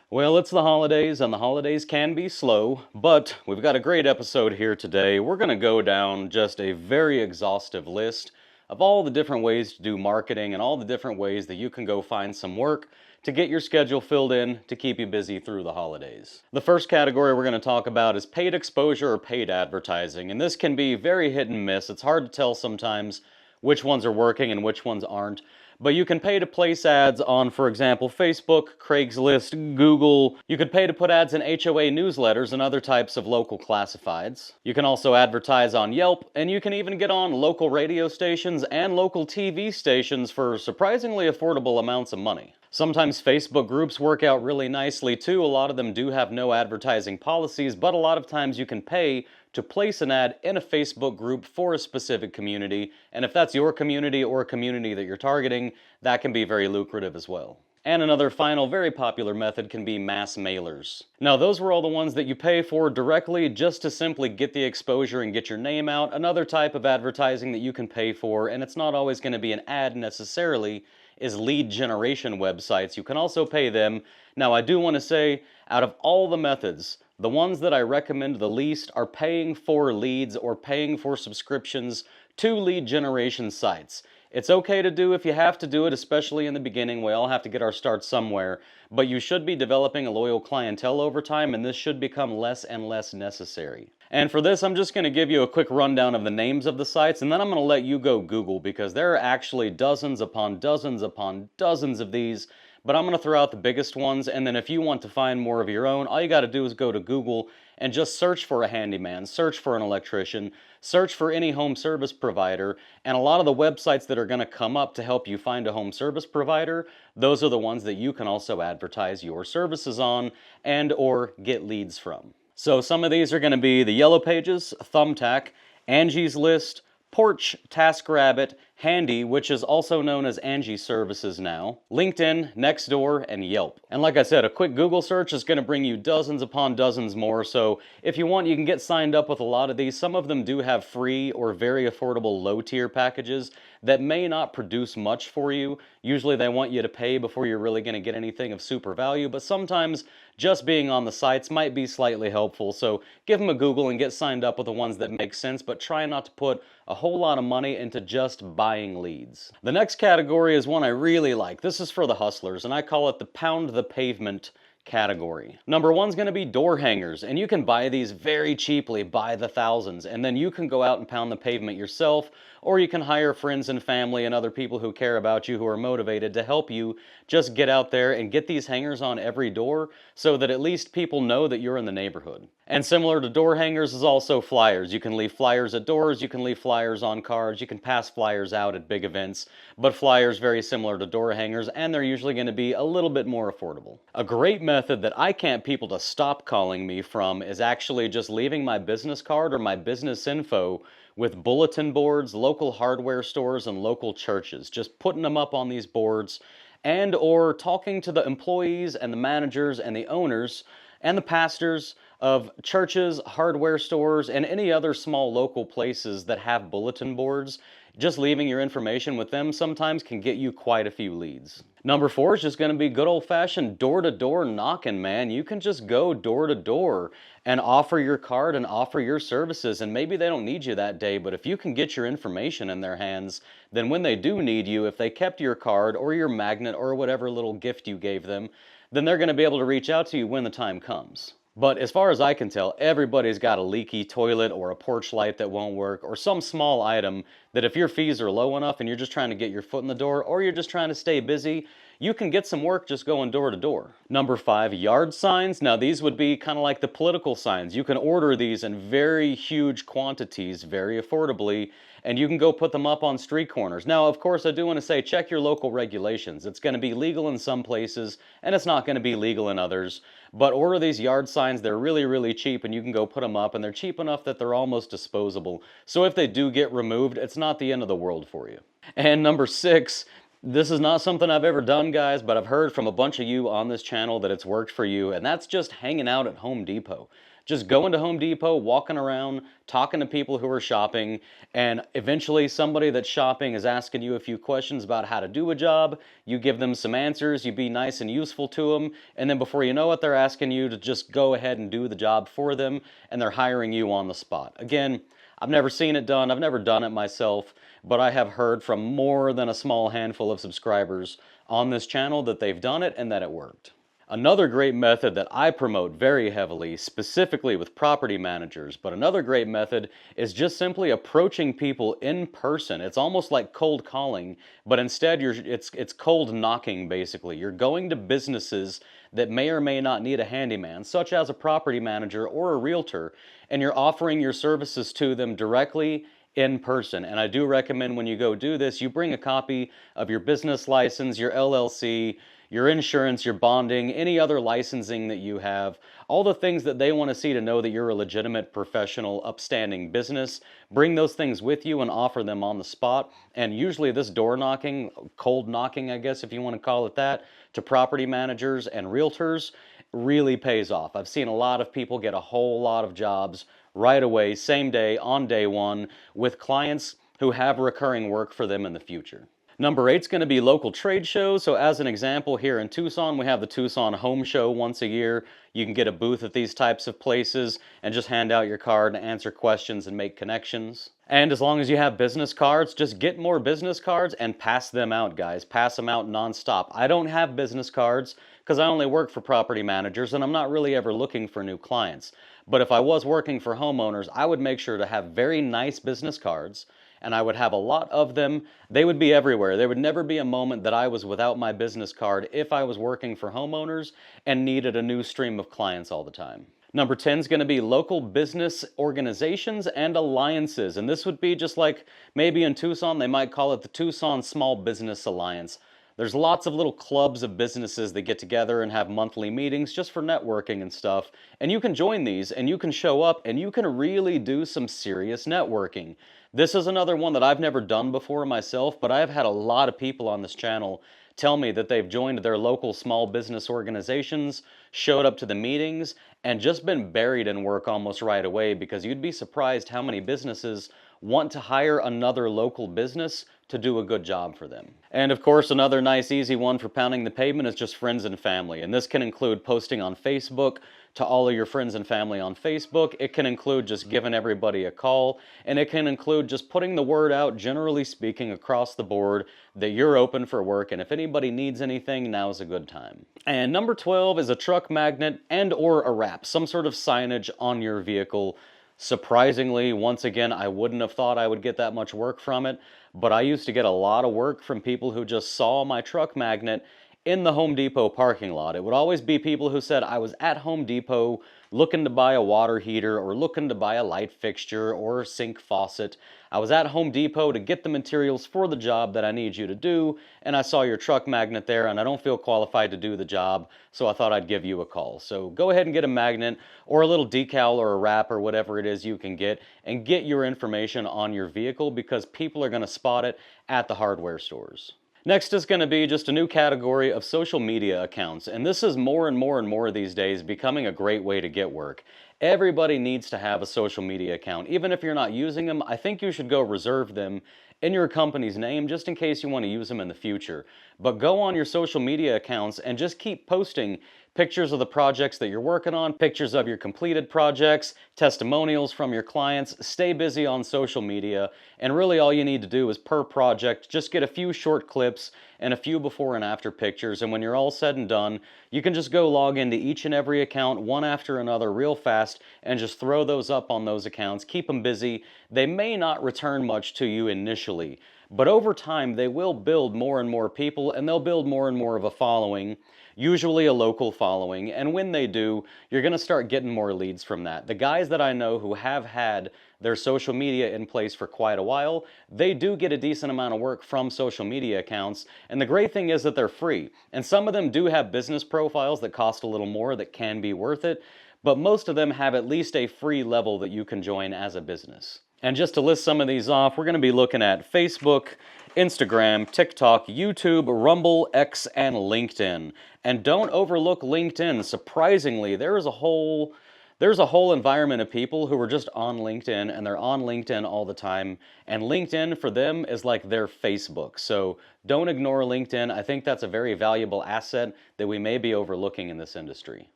Well, it's the holidays, and the holidays can be slow, but we've got a great episode here today. We're going to go down just a very exhaustive list of all the different ways to do marketing and all the different ways that you can go find some work to get your schedule filled in to keep you busy through the holidays. The first category we're going to talk about is paid exposure or paid advertising, and this can be very hit and miss. It's hard to tell sometimes which ones are working and which ones aren't. But you can pay to place ads on, for example, Facebook, Craigslist, Google. You could pay to put ads in HOA newsletters and other types of local classifieds. You can also advertise on Yelp, and you can even get on local radio stations and local TV stations for surprisingly affordable amounts of money. Sometimes Facebook groups work out really nicely too. A lot of them do have no advertising policies, but a lot of times you can pay to place an ad in a Facebook group for a specific community, and if that's your community or a community that you're targeting, that can be very lucrative as well. And another final very popular method can be mass mailers. Now those were all the ones that you pay for directly just to simply get the exposure and get your name out. Another type of advertising that you can pay for, and it's not always going to be an ad necessarily, is lead generation websites. You can also pay them. Now I do want to say, out of all the methods, the ones that I recommend the least are paying for leads or paying for subscriptions to lead generation sites. It's okay to do if you have to do it, especially in the beginning. We all have to get our start somewhere, but you should be developing a loyal clientele over time, and this should become less and less necessary. And for this, I'm just going to give you a quick rundown of the names of the sites, and then I'm going to let you go Google, because there are actually dozens upon dozens upon dozens of these. But I'm going to throw out the biggest ones, and then if you want to find more of your own, all you got to do is go to Google and just search for a handyman, search for an electrician, search for any home service provider, and a lot of the websites that are going to come up to help you find a home service provider, those are the ones that you can also advertise your services on and or get leads from. So some of these are going to be the Yellow Pages, Thumbtack, Angie's List, Porch, TaskRabbit, Handy, which is also known as Angie Services now, LinkedIn, Nextdoor, and Yelp. And like I said, a quick Google search is going to bring you dozens upon dozens more, so if you want, you can get signed up with a lot of these. Some of them do have free or very affordable low-tier packages that may not produce much for you. Usually they want you to pay before you're really going to get anything of super value, but sometimes just being on the sites might be slightly helpful, so give them a Google and get signed up with the ones that make sense, but try not to put a whole lot of money into just buying leads. The next category is one I really like. This is for the hustlers, and I call it the pound-the-pavement category. Number one's going to be door hangers, and you can buy these very cheaply by the thousands, and then you can go out and pound the pavement yourself, or you can hire friends and family and other people who care about you, who are motivated to help you just get out there and get these hangers on every door so that at least people know that you're in the neighborhood. And similar to door hangers is also flyers. You can leave flyers at doors, you can leave flyers on cards, you can pass flyers out at big events, but flyers very similar to door hangers, and they're usually going to be a little bit more affordable. A great method that I can't people to stop calling me from is actually just leaving my business card or my business info with bulletin boards, local hardware stores, and local churches. Just putting them up on these boards and or talking to the employees and the managers and the owners and the pastors of churches, hardware stores, and any other small local places that have bulletin boards. Just leaving your information with them sometimes can get you quite a few leads. Number four is just going to be good old-fashioned door-to-door knocking, man. You can just go door-to-door and offer your card and offer your services, and maybe they don't need you that day, but if you can get your information in their hands, then when they do need you, if they kept your card or your magnet or whatever little gift you gave them, then they're going to be able to reach out to you when the time comes. But as far as I can tell, everybody's got a leaky toilet or a porch light that won't work or some small item that if your fees are low enough and you're just trying to get your foot in the door or you're just trying to stay busy, you can get some work just going door to door. Number five, yard signs. Now these would be kind of like the political signs. You can order these in very huge quantities, very affordably, and you can go put them up on street corners. Now, of course, I do want to say check your local regulations. It's going to be legal in some places, and it's not going to be legal in others. But order these yard signs. They're really, really cheap, and you can go put them up, and they're cheap enough that they're almost disposable. So if they do get removed, it's not the end of the world for you. And number six, this is not something I've ever done, guys, but I've heard from a bunch of you on this channel that it's worked for you, and that's just hanging out at Home Depot. Just going to Home Depot, walking around, talking to people who are shopping, and eventually somebody that's shopping is asking you a few questions about how to do a job. You give them some answers, you be nice and useful to them, and then before you know it, they're asking you to just go ahead and do the job for them, and they're hiring you on the spot. Again, I've never seen it done, I've never done it myself, but I have heard from more than a small handful of subscribers on this channel that they've done it and that it worked. Another great method that I promote very heavily, specifically with property managers, but another great method is just simply approaching people in person. It's almost like cold calling, but instead it's cold knocking basically. You're going to businesses that may or may not need a handyman, such as a property manager or a realtor, and you're offering your services to them directly in person. And I do recommend when you go do this, you bring a copy of your business license, your LLC, your insurance, your bonding, any other licensing that you have, all the things that they want to see to know that you're a legitimate, professional, upstanding business. Bring those things with you and offer them on the spot. And usually this door knocking, cold knocking, I guess if you want to call it that, to property managers and realtors really pays off. I've seen a lot of people get a whole lot of jobs right away, same day, on day one, with clients who have recurring work for them in the future. Number 8 is going to be local trade shows. So as an example, here in Tucson, we have the Tucson Home Show once a year. You can get a booth at these types of places and just hand out your card and answer questions and make connections. And as long as you have business cards, just get more business cards and pass them out, guys. Pass them out nonstop. I don't have business cards because I only work for property managers and I'm not really ever looking for new clients. But if I was working for homeowners, I would make sure to have very nice business cards, and I would have a lot of them. They would be everywhere. There would never be a moment that I was without my business card if I was working for homeowners and needed a new stream of clients all the time. Number 10 is going to be local business organizations and alliances. And this would be just like maybe in Tucson, they might call it the Tucson Small Business Alliance. There's lots of little clubs of businesses that get together and have monthly meetings just for networking and stuff. And you can join these and you can show up and you can really do some serious networking. This is another one that I've never done before myself, but I've had a lot of people on this channel tell me that they've joined their local small business organizations, showed up to the meetings, and just been buried in work almost right away, because you'd be surprised how many businesses want to hire another local business to do a good job for them. And of course, another nice easy one for pounding the pavement is just friends and family. And this can include posting on Facebook to all of your friends and family on Facebook. It can include just giving everybody a call. And it can include just putting the word out, generally speaking, across the board that you're open for work. And if anybody needs anything, now's a good time. And number 12 is a truck magnet and or a wrap, some sort of signage on your vehicle. Surprisingly, once again, I wouldn't have thought I would get that much work from it, but I used to get a lot of work from people who just saw my truck magnet in the Home Depot parking lot. It would always be people who said, I was at Home Depot looking to buy a water heater or looking to buy a light fixture or a sink faucet. I was at Home Depot to get the materials for the job that I need you to do, and I saw your truck magnet there and I don't feel qualified to do the job, so I thought I'd give you a call. So go ahead and get a magnet or a little decal or a wrap or whatever it is you can get, and get your information on your vehicle, because people are going to spot it at the hardware stores. Next is going to be just a new category of social media accounts, and this is more and more these days becoming a great way to get work. Everybody needs to have a social media account. Even if you're not using them, I think you should go reserve them in your company's name just in case you want to use them in the future. But go on your social media accounts and just keep posting pictures of the projects that you're working on, pictures of your completed projects, testimonials from your clients. Stay busy on social media, and really all you need to do is per project just get a few short clips and a few before and after pictures, and when you're all said and done, you can just go log into each and every account one after another real fast and just throw those up on those accounts. Keep them busy. They may not return much to you initially, but over time they will build more and more people, and they'll build more and more of a following, usually a local following, and when they do, you're going to start getting more leads from that. The guys that I know who have had their social media in place for quite a while, they do get a decent amount of work from social media accounts, and the great thing is that they're free. And some of them do have business profiles that cost a little more that can be worth it, but most of them have at least a free level that you can join as a business. And just to list some of these off, we're going to be looking at Facebook, Instagram, TikTok, YouTube, Rumble, X, and LinkedIn. And don't overlook LinkedIn. Surprisingly, there is a whole There's a whole environment of people who are just on LinkedIn, and they're on LinkedIn all the time. And LinkedIn for them is like their Facebook. So don't ignore LinkedIn. I think that's a very valuable asset that we may be overlooking in this industry.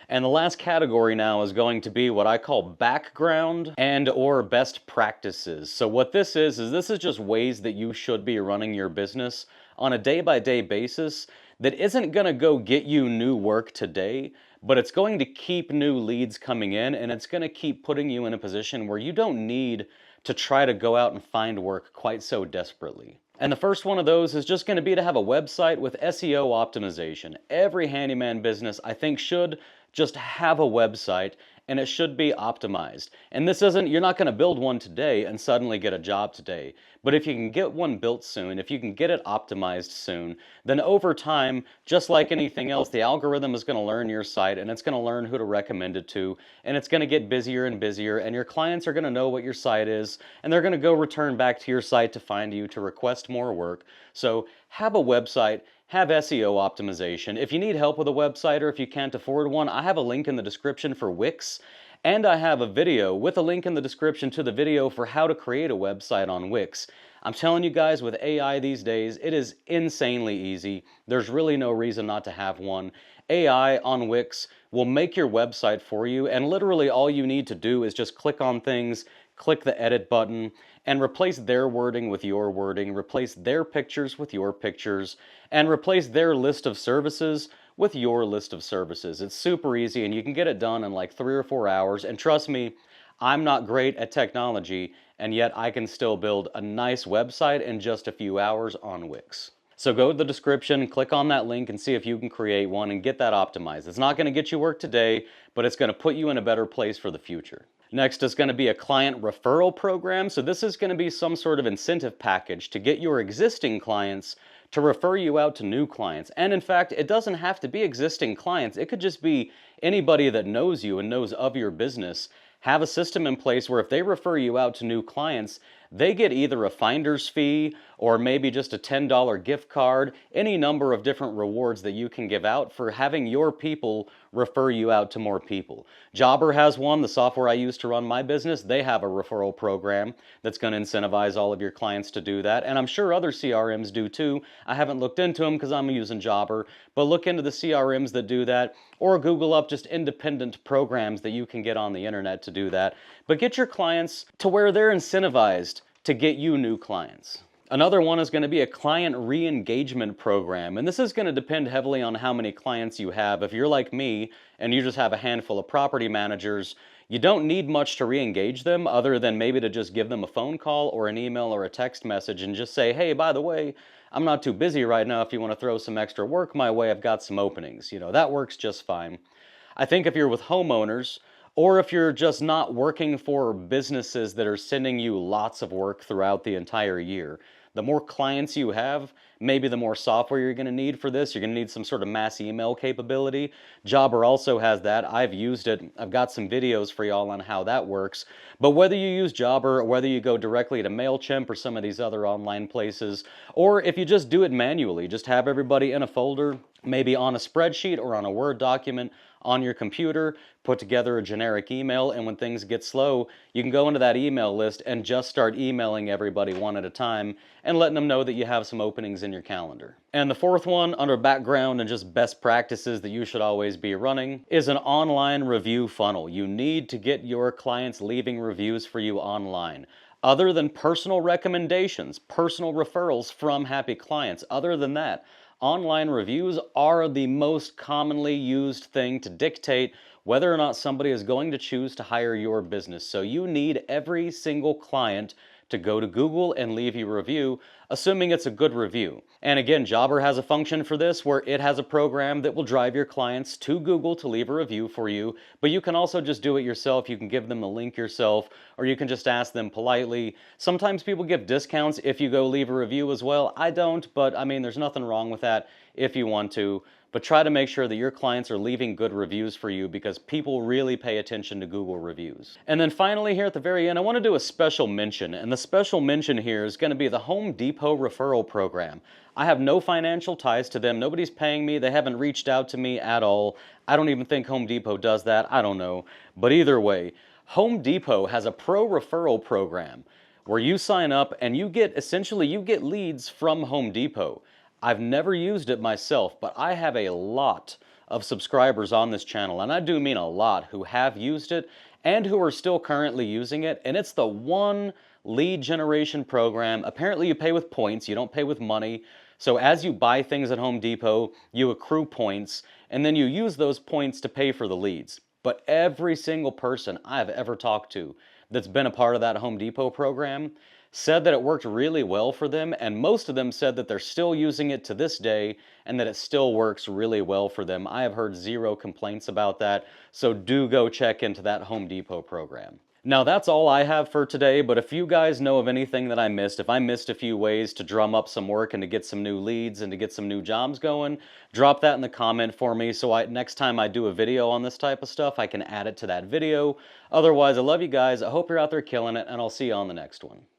And the last category now is going to be what I call background and or best practices. So what this is this is just ways that you should be running your business on a day-by-day basis that isn't going to go get you new work today, but it's going to keep new leads coming in, and it's going to keep putting you in a position where you don't need to try to go out and find work quite so desperately. And the first one of those is just going to be to have a website with SEO optimization. Every handyman business, I think, should just have a website, and it should be optimized. And this isn't, you're not going to build one today and suddenly get a job today. But if you can get one built soon, if you can get it optimized soon, then over time, just like anything else, the algorithm is going to learn your site, and it's going to learn who to recommend it to, and it's going to get busier and busier, and your clients are going to know what your site is, and they're going to go return back to your site to find you to request more work. So have a website, have SEO optimization. If you need help with a website or if you can't afford one, I have a link in the description for Wix, and I have a video with a link in the description to the video for how to create a website on Wix. I'm telling you guys, with AI these days, it is insanely easy. There's really no reason not to have one. AI on Wix will make your website for you, and literally all you need to do is just click on things, click the edit button, and replace their wording with your wording, replace their pictures with your pictures, and replace their list of services with your list of services. It's super easy, and you can get it done in like 3 or 4 hours. And trust me, I'm not great at technology, and yet I can still build a nice website in just a few hours on Wix. So go to the description, click on that link, and see if you can create one and get that optimized. It's not going to get you work today, but it's going to put you in a better place for the future. Next is going to be a client referral program. So this is going to be some sort of incentive package to get your existing clients to refer you out to new clients. And in fact, it doesn't have to be existing clients. It could just be anybody that knows you and knows of your business. Have a system in place where if they refer you out to new clients, they get either a finder's fee or maybe just a $10 gift card, any number of different rewards that you can give out for having your people refer you out to more people. Jobber has one, the software I use to run my business. They have a referral program that's going to incentivize all of your clients to do that, and I'm sure other CRMs do too. I haven't looked into them because I'm using Jobber, but look into the CRMs that do that, or Google up just independent programs that you can get on the internet to do that. But get your clients to where they're incentivized to get you new clients. Another one is going to be a client re-engagement program, and this is going to depend heavily on how many clients you have. If you're like me and you just have a handful of property managers, you don't need much to re-engage them other than maybe to just give them a phone call or an email or a text message and just say, hey, by the way, I'm not too busy right now. If you want to throw some extra work my way, I've got some openings. You know, that works just fine. I think if you're with homeowners, or if you're just not working for businesses that are sending you lots of work throughout the entire year, the more clients you have, maybe the more software you're going to need for this. You're going to need some sort of mass email capability. Jobber also has that. I've used it. I've got some videos for y'all on how that works. But whether you use Jobber, or whether you go directly to MailChimp or some of these other online places, or if you just do it manually, just have everybody in a folder, maybe on a spreadsheet or on a Word document, on your computer, put together a generic email, and when things get slow, you can go into that email list and just start emailing everybody one at a time and letting them know that you have some openings in your calendar. And the fourth one, under background and just best practices that you should always be running, is an online review funnel. You need to get your clients leaving reviews for you online. Other than personal recommendations, personal referrals from happy clients, other than that, online reviews are the most commonly used thing to dictate whether or not somebody is going to choose to hire your business. So you need every single client to go to Google and leave you a review, assuming it's a good review. And again, Jobber has a function for this where it has a program that will drive your clients to Google to leave a review for you, but you can also just do it yourself. You can give them the link yourself, or you can just ask them politely. Sometimes people give discounts if you go leave a review as well. I don't, but I mean, there's nothing wrong with that if you want to. but try to make sure that your clients are leaving good reviews for you, because people really pay attention to Google reviews. And then finally here at the very end, I want to do a special mention, and the special mention here is going to be the Home Depot referral program. I have no financial ties to them. Nobody's paying me. They haven't reached out to me at all. I don't even think Home Depot does that. I don't know. But either way, Home Depot has a pro referral program where you sign up and you get leads from Home Depot. I've never used it myself, but I have a lot of subscribers on this channel, and I do mean a lot, who have used it and who are still currently using it, and it's the one lead generation program. Apparently you pay with points, you don't pay with money. So as you buy things at Home Depot, you accrue points, and then you use those points to pay for the leads. But every single person I've ever talked to that's been a part of that Home Depot program said that it worked really well for them, and most of them said that they're still using it to this day and that it still works really well for them. I have heard zero complaints about that, so do go check into that Home Depot program. Now that's all I have for today, but if you guys know of anything that I missed, if I missed a few ways to drum up some work and to get some new leads and to get some new jobs going, drop that in the comment for me so next time I do a video on this type of stuff, I can add it to that video. Otherwise, I love you guys, I hope you're out there killing it, and I'll see you on the next one.